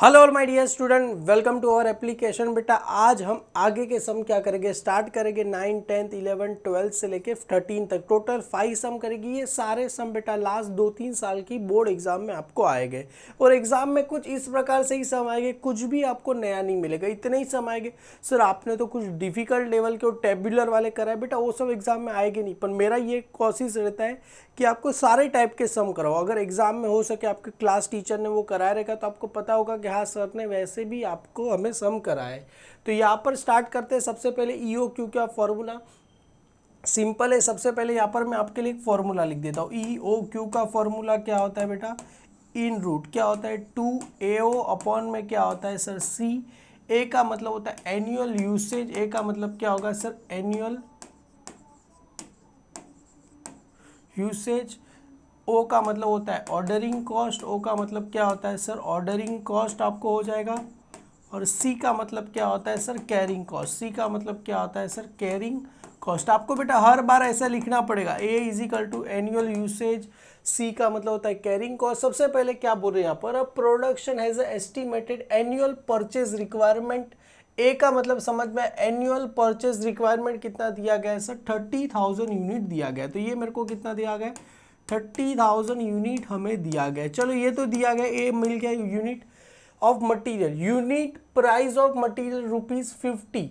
Hello all my dear student, welcome to our application. बेटा आज हम आगे के सम क्या करेंगे, स्टार्ट करेंगे 9, 10, 11, 12 से लेके 13 तक। टोटल 5 सम करेगी। ये सारे सम बेटा लास्ट 2-3 साल की बोर्ड एग्जाम में आपको आएंगे और एग्जाम में कुछ इस प्रकार से ही सम आएंगे, कुछ भी आपको नया नहीं मिलेगा, इतने ही सम आएंगे। सर आपने तो कुछ डिफिकल्ट लेवल के और टेबुलर वाले कराए, बेटा वो सब एग्जाम में आएंगे नहीं। पर मेरा ये कोशिश रहता है कि आपको सारे टाइप के सम कराओ। अगर एग्जाम में हो सके आपके क्लास टीचर ने वो कराया रहेगा तो आपको पता होगा कि हाँ सर ने वैसे भी आपको हमें सम कराए। तो यहाँ पर स्टार्ट करते हैं। सबसे पहले ईओ क्यू का फॉर्मूला सिंपल है। सबसे पहले यहाँ पर मैं आपके लिए एक फॉर्मूला लिख देता हूँ। ई ओ क्यू का फॉर्मूला क्या होता है बेटा, इन रूट क्या होता है 2AO अपॉन में क्या होता है सर सी। ए का मतलब होता है एनुअल यूसेज, ए का मतलब क्या होगा सर एनुअल यूसेज। ओ का मतलब होता है ऑर्डरिंग कॉस्ट, ओ का मतलब क्या होता है सर ऑर्डरिंग कॉस्ट आपको हो जाएगा। और सी का मतलब क्या होता है सर कैरिंग कॉस्ट, सी का मतलब क्या होता है सर कैरिंग कॉस्ट। आपको बेटा हर बार ऐसा लिखना पड़ेगा, A is equal to annual usage, C का मतलब होता है कैरिंग कॉस्ट। सबसे पहले क्या बोल रहे हैं यहाँ पर, अब production has estimated annual purchase requirement. A का मतलब समझ में, एनुअल परचेज रिक्वायरमेंट कितना दिया गया है सर 30,000 यूनिट दिया गया है। तो ये मेरे को कितना दिया गया है 30,000 यूनिट हमें दिया गया। चलो ये तो दिया गया, ए मिल गया। Unit of material, unit price of material ₹50,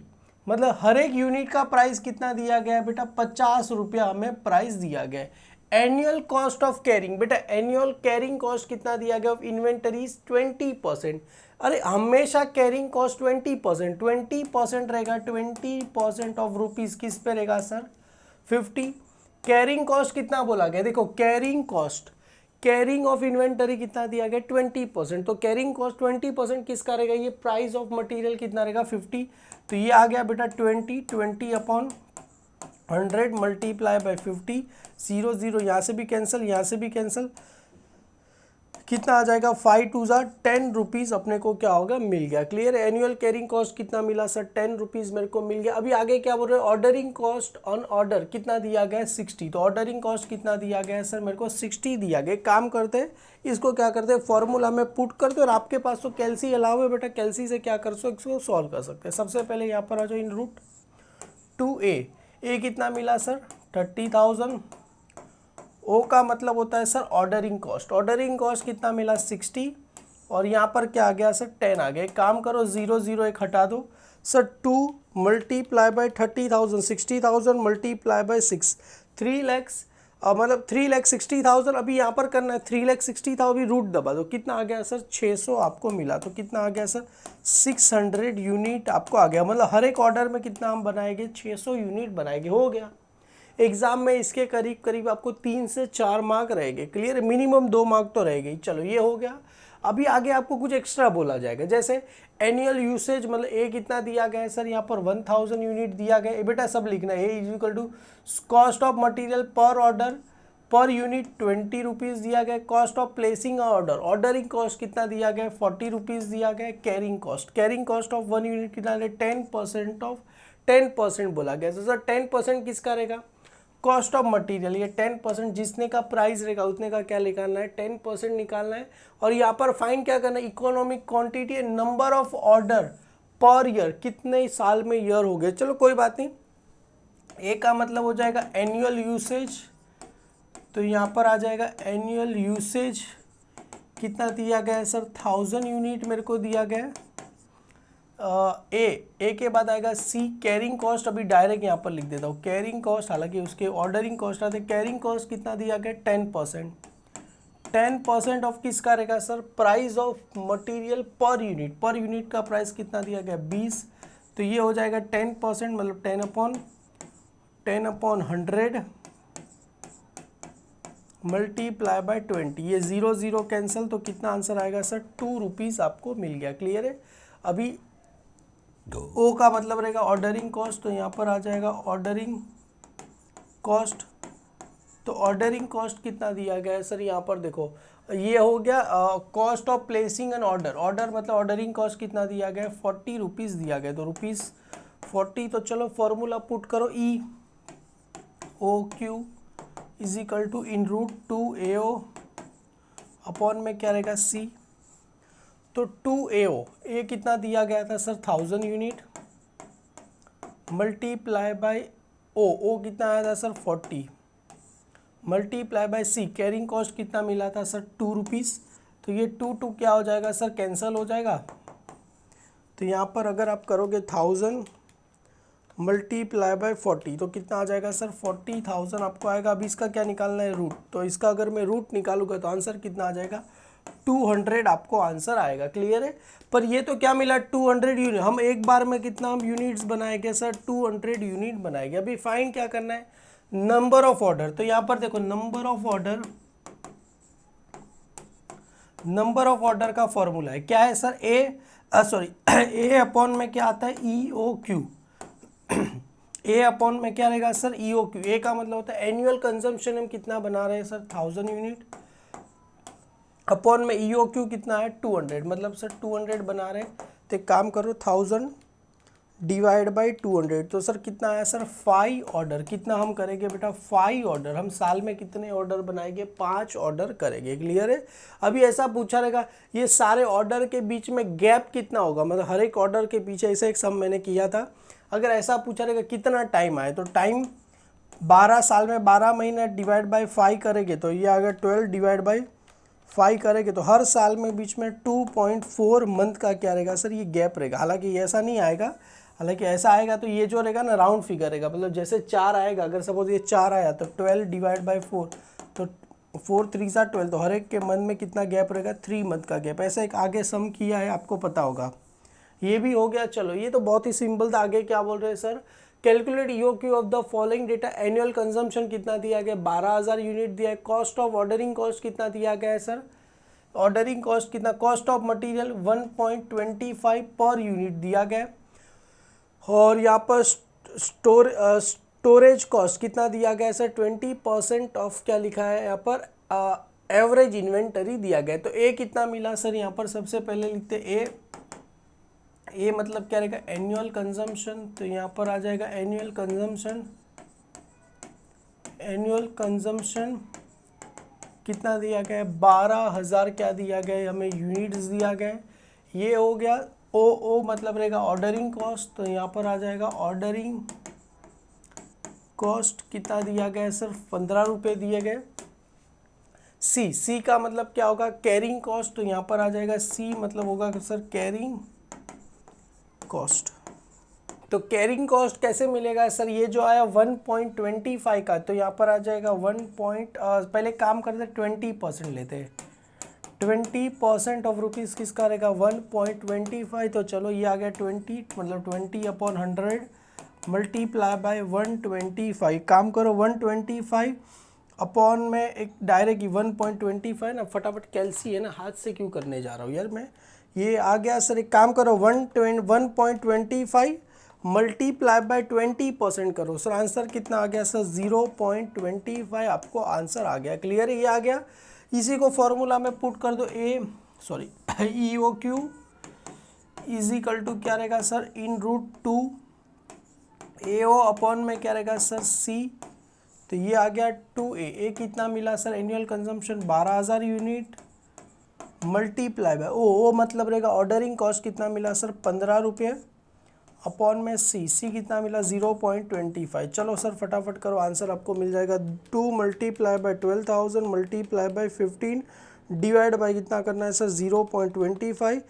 मतलब हर एक यूनिट का प्राइस कितना दिया गया है बेटा 50 रुपया हमें प्राइस दिया गया है। एनुअल कॉस्ट ऑफ कैरिंग, बेटा एनुअल कैरिंग कॉस्ट कितना दिया गया ऑफ इन्वेंटरीज 20%। अरे हमेशा कैरिंग कॉस्ट 20% रहेगा। 20% ऑफ रुपीज किस पे रहेगा सर 50। कैरिंग कॉस्ट कितना बोला गया, देखो carrying cost, carrying of inventory कितना दिया गया 20%। तो कैरिंग कॉस्ट 20% किसका रहेगा, ये प्राइस ऑफ मटेरियल कितना रहेगा 50। तो ये आ गया बेटा 20 अपॉन 100 मल्टीप्लाई बाय 50। 0 0 यहाँ से भी कैंसिल, यहाँ से भी कैंसिल, कितना आ जाएगा 5 2 10 रुपीज़ अपने को क्या होगा मिल गया। क्लियर है। एनुअल कैरिंग कॉस्ट कितना मिला सर 10 रुपीज़ मेरे को मिल गया। अभी आगे क्या बोल रहे हैं, ऑर्डरिंग कॉस्ट ऑन ऑर्डर कितना दिया गया है 60। तो ऑर्डरिंग कॉस्ट कितना दिया गया है सर मेरे को 60 दिया गया। काम करते हैं इसको, क्या करते हैं फॉर्मूला में पुट करते हैं। और आपके पास तो कैल्सी अलावा है बेटा, कैल्सी से क्या कर सकते इसको सॉल्व कर सकते हैं। सबसे पहले यहाँ पर आ जाओ, इन रूट 2A, ए कितना मिला सर 30,000। ओ का मतलब होता है sir ordering cost, ordering cost कितना मिला 60। और यहाँ पर क्या आ गया सर 10 आ गया। काम करो 0 0 एक हटा दो sir, 2 multiply by 30,000, 60,000 multiply by 6, 3 lakhs, मतलब 3,60,000। अभी यहाँ पर करना है 3,60,000, अभी रूट दबा दो, कितना आ गया सर 600 आपको मिला। तो कितना आ गया सर 600 यूनिट आपको आ गया। मतलब हर एक ऑर्डर में कितना हम बनाएंगे 600 यूनिट बनाएंगे, हो गया। एग्जाम में इसके करीब करीब आपको 3 से 4 मार्क रहेंगे। क्लियर है, मिनिमम 2 मार्क तो रहेंगे। चलो ये हो गया। अभी आगे आपको कुछ एक्स्ट्रा बोला जाएगा, जैसे एनुअल यूसेज, मतलब ए कितना दिया गया है सर यहाँ पर 1000 यूनिट दिया गया है। बेटा सब लिखना है, A is equal to cost of material per order per unit 20 rupees दिया गया। Cost of placing order, ordering cost कितना दिया गया 40 रुपीज़ दिया गया। कैरिंग कॉस्ट ऑफ 1 यूनिट कितना है 10% ऑफ 10% बोला गया। तो सर 10% किसका रहेगा कॉस्ट ऑफ मटेरियल, ये 10% जिसने का प्राइस रहेगा उतने का क्या निकालना है 10% निकालना है। और यहाँ पर फाइन क्या करना है, economic quantity, number of order per year, कितने साल में ईयर हो गए। चलो कोई बात नहीं। ए का मतलब हो जाएगा एनुअल यूसेज, तो यहाँ पर आ जाएगा एनुअल यूसेज कितना दिया गया है सर 1000 यूनिट मेरे को दिया गया है। ए के बाद आएगा सी कैरिंग कॉस्ट, अभी डायरेक्ट यहाँ पर लिख देता हूँ कैरिंग कॉस्ट, हालांकि उसके ऑर्डरिंग कॉस्ट आते। कैरिंग कॉस्ट कितना दिया गया 10%। 10% ऑफ किसका रहेगा sir price of material per unit का प्राइस कितना दिया गया 20। तो ये हो जाएगा 10%, मतलब 10 अपॉन 100 मल्टीप्लाई बाय 20। ये 0 0 कैंसिल, तो कितना आंसर आएगा सर 2 रुपीज़ आपको मिल गया। क्लियर है। अभी ओ का मतलब रहेगा ऑर्डरिंग कॉस्ट, तो यहाँ पर आ जाएगा ऑर्डरिंग कॉस्ट। तो ऑर्डरिंग कॉस्ट कितना दिया गया है सर यहाँ पर देखो, ये हो गया cost of placing an order, order मतलब ऑर्डरिंग कॉस्ट कितना दिया गया है 40 रुपीज़ दिया गया। तो ₹40। तो चलो फॉर्मूला पुट करो, E O Q is equal to in root 2AO upon में क्या रहेगा सी। तो 2AO, ए कितना दिया गया था sir 1000 unit, multiply by O कितना आया था sir 40, multiply by C carrying cost कितना मिला था सर 2 रुपीज़। तो ये 2 क्या हो जाएगा सर कैंसिल हो जाएगा। तो यहाँ पर अगर आप करोगे 1000 मल्टीप्लाई बाय 40 तो कितना आ जाएगा सर 40,000 आपको आएगा। अभी इसका क्या निकालना है रूट, तो इसका अगर मैं रूट निकालूंगा तो आंसर कितना आ जाएगा 200 आपको आंसर आएगा। क्लियर है। पर ये तो क्या मिला 200 यूनिट, हम एक बार में कितना हम यूनिट्स बनाएंगे सर 200 यूनिट बनाएंगे। अभी फाइन क्या करना है नंबर ऑफ ऑर्डर। तो यहाँ पर देखो नंबर ऑफ ऑर्डर का फॉर्मूला है क्या है सर ए अपॉन में क्या आता है EOQ। ए अपॉन में क्या रहेगा सर EOQ। ए का मतलब होता है एनुअल कंजम्पशन हम कितना बना रहे हैं सर 1000 यूनिट, अपॉन में EOQ कितना है 200, मतलब सर 200 बना रहे हैं। तो एक काम करो 1000 डिवाइड बाई 200, तो सर कितना आया सर 5 ऑर्डर। कितना हम करेंगे बेटा 5 ऑर्डर। हम साल में कितने ऑर्डर बनाएंगे 5 ऑर्डर करेंगे। क्लियर है। अभी ऐसा पूछा रहेगा ये सारे ऑर्डर के बीच में गैप कितना होगा, मतलब हर एक ऑर्डर के पीछे ऐसा एक सम मैंने किया था। अगर ऐसा पूछा रहेगा कितना टाइम आए, तो टाइम 12 साल में 12 महीने डिवाइड बाई 5 करेंगे तो ये अगर 12 डिवाइड बाई 5 करेंगे तो हर साल में बीच में 2.4 मंथ का क्या रहेगा सर ये गैप रहेगा। हालांकि ऐसा नहीं आएगा, हालांकि ऐसा आएगा तो ये जो रहेगा ना राउंड फिगर रहेगा, मतलब जैसे 4 आएगा, अगर सपोज ये 4 आया तो 12 डिवाइड बाई 4 तो 4 3 सा 12, तो हर एक के मंथ में कितना गैप रहेगा 3 मंथ का गैप। ऐसा एक आगे सम किया है आपको पता होगा। ये भी हो गया। चलो ये तो बहुत ही सिंपल था। आगे क्या बोल रहे हैं sir calculate EOQ of the following data. Annual consumption कितना दिया गया 12000 यूनिट दिया है। कॉस्ट ऑफ ऑर्डरिंग कॉस्ट कितना दिया गया है सर, ऑर्डरिंग कॉस्ट कितना, cost of material 1.25 per unit दिया गया। और यहाँ पर स्टोरेज कॉस्ट कितना दिया गया है सर 20% ऑफ क्या लिखा है यहाँ पर एवरेज इन्वेंटरी दिया गया है। तो ए कितना मिला सर यहाँ पर सबसे पहले लिखते ए मतलब क्या रहेगा एनुअल कंजम्पशन। तो यहाँ पर आ जाएगा एनुअल कंजम्पशन कितना दिया गया है 12,000 क्या दिया गया है हमें यूनिट्स दिया गया है। ये हो गया। ओ मतलब रहेगा ऑर्डरिंग कॉस्ट। तो यहाँ पर आ जाएगा ऑर्डरिंग कॉस्ट कितना दिया गया है सर 15 रुपये दिए गए। सी का मतलब क्या होगा कैरिंग कॉस्ट। तो यहाँ पर आ जाएगा सी मतलब होगा सर कैरिंग कॉस्ट। तो कैरिंग कॉस्ट कैसे मिलेगा सर, ये जो आया 1.25 का, तो यहाँ पर आ जाएगा पहले काम करते 20% लेते हैं। 20% ऑफ रुपीज़ किसका रहेगा 1.25। तो चलो ये आ गया 20 मतलब 20/100 मल्टीप्लाई बाय 125। काम करो 125 अपॉन में एक डायरेक्ट 1.25 ना, फटाफट कैलसी है ना, हाथ से क्यों करने जा रहा हूँ यार मैं। ये आ गया सर। एक काम करो 1.25 मल्टीप्लाई बाय 20% करो सर, आंसर कितना आ गया सर 0.25 आपको आंसर आ गया। क्लियर है। ये आ गया। इसी को फॉर्मूला में पुट कर दो EOQ इज इक्वल टू क्या रहेगा सर √2 AO अपॉन में क्या रहेगा सर C। तो ये आ गया 2A कितना मिला sir annual consumption 12,000 unit multiply by O मतलब रहेगा ऑर्डरिंग कॉस्ट कितना मिला सर 15 रुपये अपॉन में सी कितना मिला 0.25। चलो सर फटाफट करो आंसर आपको मिल जाएगा 2 multiply by 12,000 multiply by 15 divide by कितना करना है सर 0.25,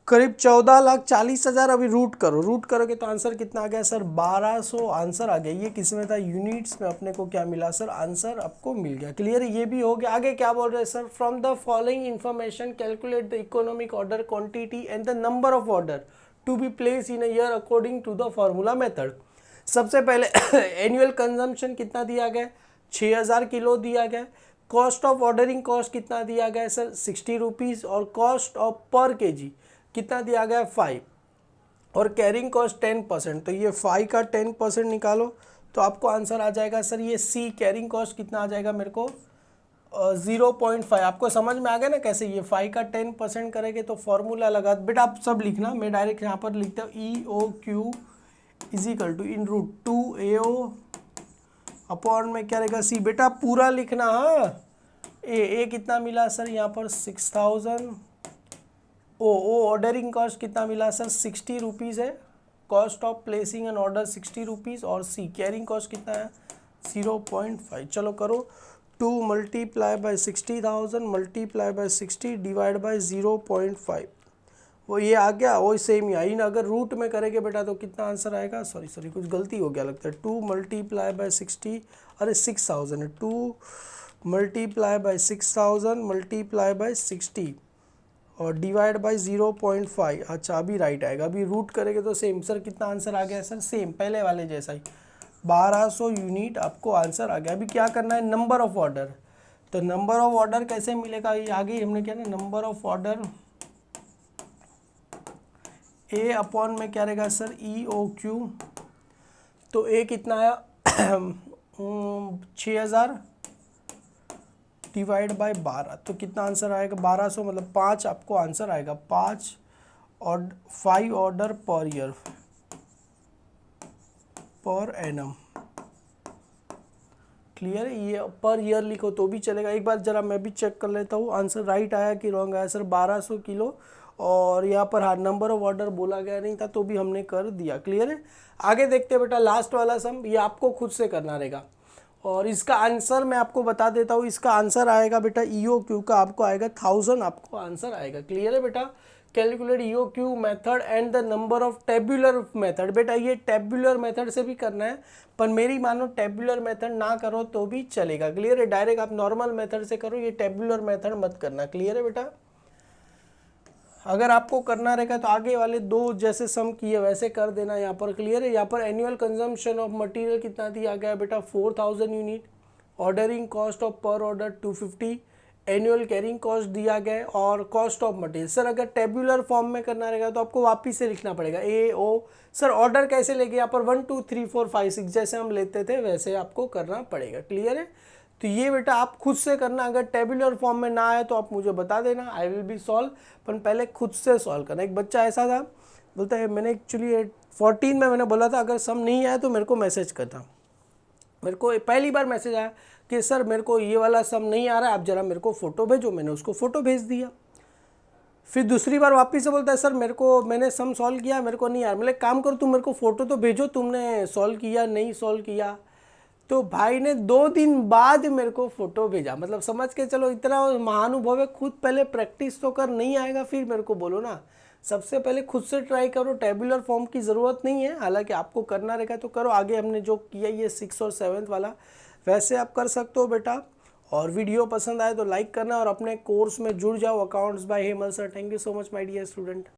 करीब 14,40,000। अभी रूट करोगे तो आंसर कितना आ गया सर 1200 आंसर आ गया। ये किस में था यूनिट्स में, अपने को क्या मिला सर आंसर आपको मिल गया। क्लियर है। ये भी हो गया। आगे क्या बोल रहे हैं sir from the following information calculate the economic order quantity and the number of order to be place in a year according to the formula method. सबसे पहले एनुअल कंजम्पशन कितना दिया गया 6000 किलो दिया गया। कॉस्ट ऑफ ऑर्डरिंग कॉस्ट कितना दिया गया सर 60 रुपीज़ और कॉस्ट ऑफ पर केजी कितना दिया गया 5 और कैरिंग कॉस्ट 10%। तो ये 5 का 10% निकालो तो आपको आंसर आ जाएगा सर ये सी कैरिंग कॉस्ट कितना आ जाएगा मेरे को 0.5। आपको समझ में आ गया ना कैसे। ये 5 का 10% करेंगे तो फॉर्मूला लगा बेटा आप सब लिखना, मैं डायरेक्ट यहाँ पर लिखता हूँ EOQ is equal to √2 AO upon में क्या रहेगा सी। बेटा पूरा लिखना। हाँ ए कितना मिला सर यहाँ पर 6000 ओ ऑर्डरिंग कॉस्ट कितना मिला सर 60 रुपीज़ है, cost of placing an order 60 rupees, और सी कैरिंग कॉस्ट कितना है 0.5। चलो करो 2 multiply by 60,000 multiply by 60 divide by 0.5, वो ये आ गया, वो सेम ही आई ना। अगर रूट में करेंगे बेटा तो कितना आंसर आएगा, सॉरी कुछ गलती हो गया लगता है, 2 मल्टीप्लाई बाई 60, अरे 6,000 है, 2 मल्टीप्लाई बाई 6,000 मल्टीप्लाई बाई 60 और डिवाइड बाई 0.5। अच्छा अभी राइट आएगा, अभी रूट करेंगे तो सेम। सर कितना आंसर आ गया सर, सेम पहले वाले जैसा ही 1200 यूनिट आपको आंसर आ गया। अभी क्या करना है, नंबर ऑफ ऑर्डर, तो नंबर ऑफ ऑर्डर कैसे मिलेगा, ये आगे हमने क्या ना, number of order A upon में क्या रहेगा सर ई ओ क्यू, तो ए कितना आया 6000 डिवाइड बाय 12, तो कितना आंसर आएगा 1200, मतलब 5 आपको आंसर आएगा, 5 order per year per annum. Clear है, ये पर ईयर लिखो तो भी चलेगा। एक बार जरा मैं भी चेक कर लेता हूँ आंसर राइट आया कि रॉन्ग आया। सर 1200 किलो, और यहाँ पर हाँ नंबर ऑफ ऑर्डर बोला गया नहीं था तो भी हमने कर दिया। क्लियर है, आगे देखते हैं बेटा लास्ट वाला सम, ये आपको खुद से करना रहेगा, और इसका आंसर मैं आपको बता देता हूँ। इसका आंसर आएगा बेटा ईओ क्यू का आपको आएगा 1000 आपको आंसर आएगा। क्लियर है बेटा, calculate E O Q method and the number of tabular method. बेटा ये टेबुलर मेथड से भी करना है, पर मेरी मानो टेबुलर मेथड ना करो तो भी चलेगा। क्लियर है, डायरेक्ट आप नॉर्मल मेथड से करो, ये टेबुलर मेथड मत करना। क्लियर है बेटा, अगर आपको करना रहेगा तो आगे वाले दो जैसे सम किए वैसे कर देना यहाँ पर। क्लियर है, यहाँ पर एनुअल कंजम्पशन ऑफ मटेरियल कितना दिया गया बेटा 4000 यूनिट, ऑर्डरिंग कॉस्ट ऑफ पर ऑर्डर 250, एनुअल कैरिंग कॉस्ट दिया गया और कॉस्ट ऑफ मटेरियल। सर अगर टेबुलर फॉर्म में करना रहेगा तो आपको वापिस से लिखना पड़ेगा ए ओ। सर ऑर्डर कैसे लेंगे, यहाँ पर 1 2 3 4 5 6 जैसे हम लेते थे वैसे आपको करना पड़ेगा। क्लियर है, तो ये बेटा आप खुद से करना, अगर टेबुलर फॉर्म में ना आए तो आप मुझे बता देना, आई विल बी सॉल्व, पर पहले खुद से सॉल्व करना। एक बच्चा ऐसा था, बोलता है मैंने एक्चुअली 14 में मैंने बोला था अगर सम नहीं आया तो मेरे को मैसेज करना। मेरे को पहली बार मैसेज आया कि सर मेरे को ये वाला सम नहीं आ रहा है, आप ज़रा मेरे को फ़ोटो भेजो। मैंने उसको फ़ोटो भेज दिया। फिर दूसरी बार वापस से बोलता है सर मेरे को, मैंने सम सॉल्व किया मेरे को नहीं आ रहा। मतलब काम करो तुम मेरे को फ़ोटो तो भेजो, तुमने सॉल्व किया नहीं सॉल्व किया। तो भाई ने 2 दिन बाद मेरे को फ़ोटो भेजा। मतलब समझ के चलो इतना महानुभव है, खुद पहले प्रैक्टिस तो कर, नहीं आएगा फिर मेरे को बोलो ना। सबसे पहले खुद से ट्राई करो, टेबुलर फॉर्म की ज़रूरत नहीं है, हालांकि आपको करना रहेगा तो करो। आगे हमने जो किया ये 6 और 7 वाला वैसे आप कर सकते हो बेटा। और वीडियो पसंद आए तो लाइक करना और अपने कोर्स में जुड़ जाओ, accounts by Hemal sir. Thank you so much my dear student.